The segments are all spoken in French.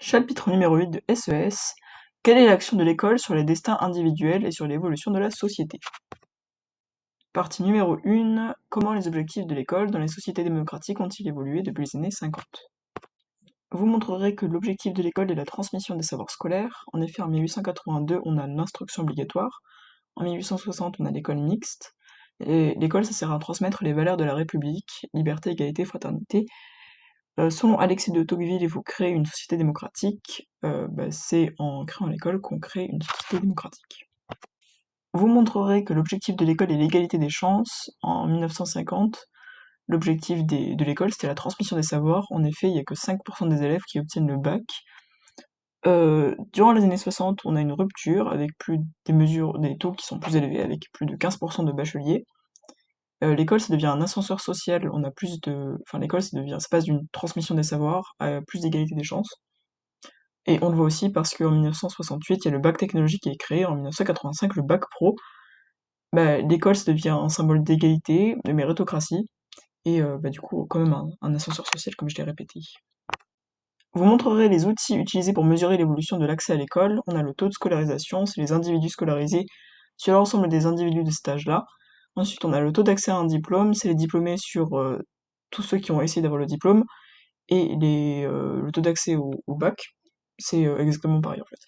Chapitre numéro 8 de SES. Quelle est l'action de l'école sur les destins individuels et sur l'évolution de la société? Partie numéro 1. Comment les objectifs de l'école dans les sociétés démocratiques ont-ils évolué depuis les années 50? Vous montrerez que l'objectif de l'école est la transmission des savoirs scolaires. En effet, en 1882, on a l'instruction obligatoire. En 1860, on a l'école mixte. Et l'école, ça sert à transmettre les valeurs de la République, liberté, égalité, fraternité. Selon Alexis de Tocqueville, il faut créer une société démocratique. C'est en créant l'école qu'on crée une société démocratique. Vous montrerez que l'objectif de l'école est l'égalité des chances. En 1950, l'objectif de l'école, c'était la transmission des savoirs. En effet, il n'y a que 5% des élèves qui obtiennent le bac. Durant les années 60, on a une rupture avec des taux qui sont plus élevés, avec plus de 15% de bacheliers. L'école, ça devient un ascenseur social, on a plus de... Enfin, l'école, ça passe d'une transmission des savoirs à plus d'égalité des chances. Et on le voit aussi parce qu'en 1968, il y a le bac technologique qui est créé, en 1985, le bac pro. L'école, ça devient un symbole d'égalité, de méritocratie, et du coup, quand même un ascenseur social, comme je l'ai répété. Vous montrerez les outils utilisés pour mesurer l'évolution de l'accès à l'école. On a le taux de scolarisation, c'est les individus scolarisés sur l'ensemble des individus de cet âge-là. Ensuite, on a le taux d'accès à un diplôme, c'est les diplômés sur tous ceux qui ont essayé d'avoir le diplôme, et le taux d'accès au bac, c'est exactement pareil en fait.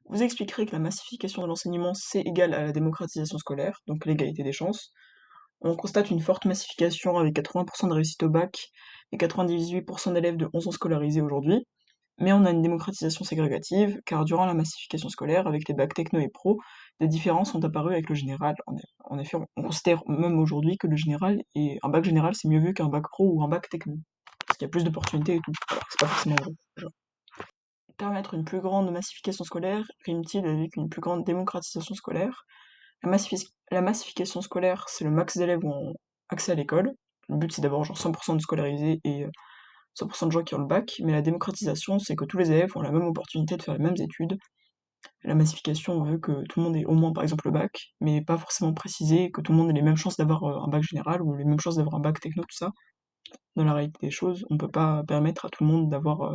Vous expliquerez que la massification de l'enseignement, c'est égal à la démocratisation scolaire, donc l'égalité des chances. On constate une forte massification avec 80% de réussite au bac et 98% d'élèves de 11 ans scolarisés aujourd'hui. Mais on a une démocratisation ségrégative, car durant la massification scolaire, avec les bacs techno et pro, des différences sont apparues avec le général. En effet, on considère même aujourd'hui que un bac général, c'est mieux vu qu'un bac pro ou un bac techno. Parce qu'il y a plus d'opportunités et tout. Alors que c'est pas forcément vrai. Permettre une plus grande massification scolaire rime-t-il avec une plus grande démocratisation scolaire? La massification scolaire, c'est le max d'élèves qui ont accès à l'école. Le but, c'est d'avoir genre 100% de scolarisés et 100% de gens qui ont le bac, mais la démocratisation, c'est que tous les élèves ont la même opportunité de faire les mêmes études. La massification veut que tout le monde ait au moins, par exemple, le bac, mais pas forcément préciser que tout le monde ait les mêmes chances d'avoir un bac général ou les mêmes chances d'avoir un bac techno, tout ça. Dans la réalité des choses, on peut pas permettre à tout le monde d'avoir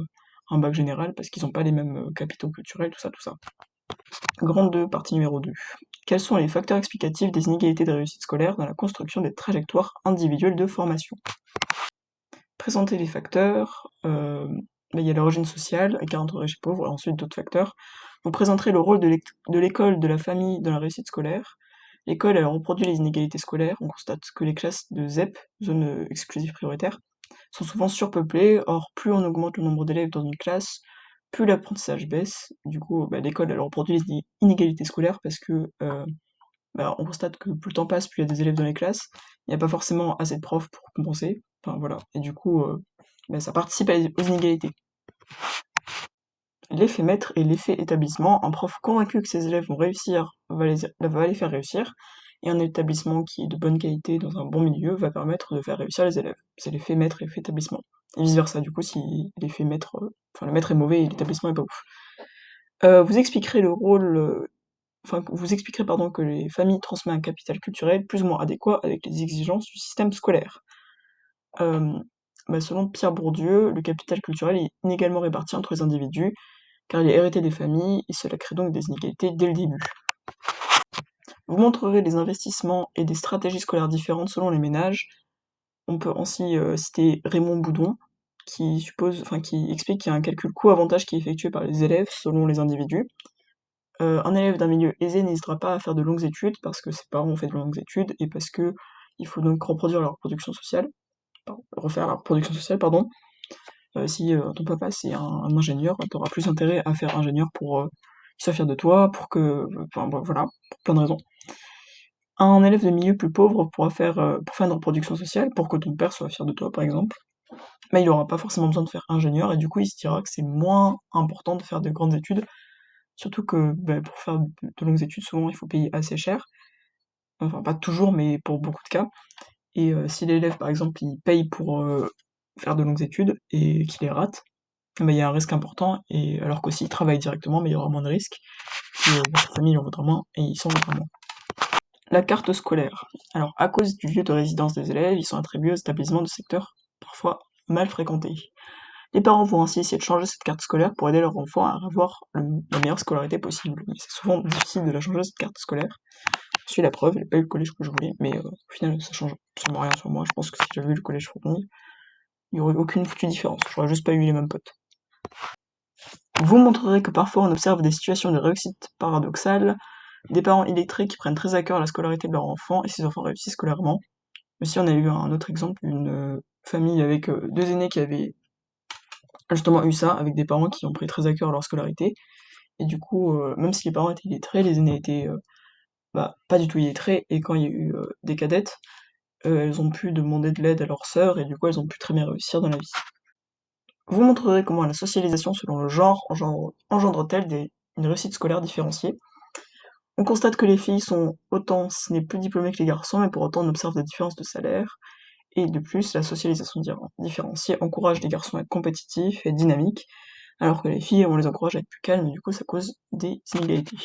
un bac général parce qu'ils n'ont pas les mêmes capitaux culturels, tout ça, tout ça. Grande 2, partie numéro 2. Quels sont les facteurs explicatifs des inégalités de réussite scolaire dans la construction des trajectoires individuelles de formation? Présenter les facteurs, il y a l'origine sociale, à 40 riches et pauvres, et ensuite d'autres facteurs. Vous présenterez le rôle de l'école, de la famille dans la réussite scolaire. L'école, elle reproduit les inégalités scolaires. On constate que les classes de ZEP, zone exclusive prioritaire, sont souvent surpeuplées. Or, plus on augmente le nombre d'élèves dans une classe, plus l'apprentissage baisse. Du coup, l'école, elle reproduit les inégalités scolaires parce que on constate que plus le temps passe, plus il y a des élèves dans les classes. Il n'y a pas forcément assez de profs pour compenser. Enfin voilà. Et du coup, ça participe aux inégalités. L'effet maître et l'effet établissement. Un prof convaincu que ses élèves vont réussir va les faire réussir. Et un établissement qui est de bonne qualité dans un bon milieu va permettre de faire réussir les élèves. C'est l'effet maître et l'effet établissement. Et vice versa, du coup, si l'effet maître, le maître est mauvais et l'établissement est pas ouf. Vous expliquerez que les familles transmettent un capital culturel plus ou moins adéquat avec les exigences du système scolaire. Selon Pierre Bourdieu, le capital culturel est inégalement réparti entre les individus, car il est hérité des familles, et cela crée donc des inégalités dès le début. Vous montrerez des investissements et des stratégies scolaires différentes selon les ménages. On peut aussi citer Raymond Boudon, qui explique qu'il y a un calcul coût-avantage qui est effectué par les élèves selon les individus. Un élève d'un milieu aisé n'hésitera pas à faire de longues études parce que ses parents ont fait de longues études et parce que il faut donc reproduire leur production sociale, refaire leur production sociale, pardon. Si ton papa c'est un ingénieur, t'auras plus intérêt à faire ingénieur pour qu'il soit fier de toi, voilà, pour plein de raisons. Un élève de milieu plus pauvre pour faire une reproduction sociale, pour que ton père soit fier de toi par exemple, mais il aura pas forcément besoin de faire ingénieur et du coup il se dira que c'est moins important de faire de grandes études. Surtout que pour faire de longues études, souvent il faut payer assez cher. Enfin, pas toujours, mais pour beaucoup de cas. Et si l'élève, par exemple, il paye pour faire de longues études et qu'il les rate, il y a un risque important, et alors qu'aussi il travaille directement, il y aura moins de risques, et sa famille en voudra moins, et il s'en voudra moins. La carte scolaire. Alors, à cause du lieu de résidence des élèves, ils sont attribués aux établissements de secteurs parfois mal fréquentés. Les parents vont ainsi essayer de changer cette carte scolaire pour aider leur enfant à avoir la meilleure scolarité possible. Mais c'est souvent difficile de la changer cette carte scolaire. Je suis la preuve, j'ai pas eu le collège que je voulais, mais au final ça change absolument rien sur moi. Je pense que si j'avais eu le collège fourni, il y aurait aucune foutue différence. J'aurais juste pas eu les mêmes potes. Vous montrerez que parfois on observe des situations de réussite paradoxales, des parents illettrés qui prennent très à cœur la scolarité de leur enfant et ses enfants réussissent scolairement. Aussi, on a eu un autre exemple, une famille avec deux aînés qui avaient justement eu ça, avec des parents qui ont pris très à cœur leur scolarité. Et du coup, même si les parents étaient illettrés, les aînés étaient pas du tout illettrés, et quand il y a eu des cadettes, elles ont pu demander de l'aide à leurs sœurs, et du coup elles ont pu très bien réussir dans la vie. Vous montrerez comment la socialisation selon le genre engendre-t-elle une réussite scolaire différenciée. On constate que les filles sont autant, si ce n'est plus diplômées que les garçons, mais pour autant on observe des différences de salaire. Et de plus, la socialisation différenciée encourage les garçons à être compétitifs et dynamiques, alors que les filles, on les encourage à être plus calmes, et du coup ça cause des inégalités.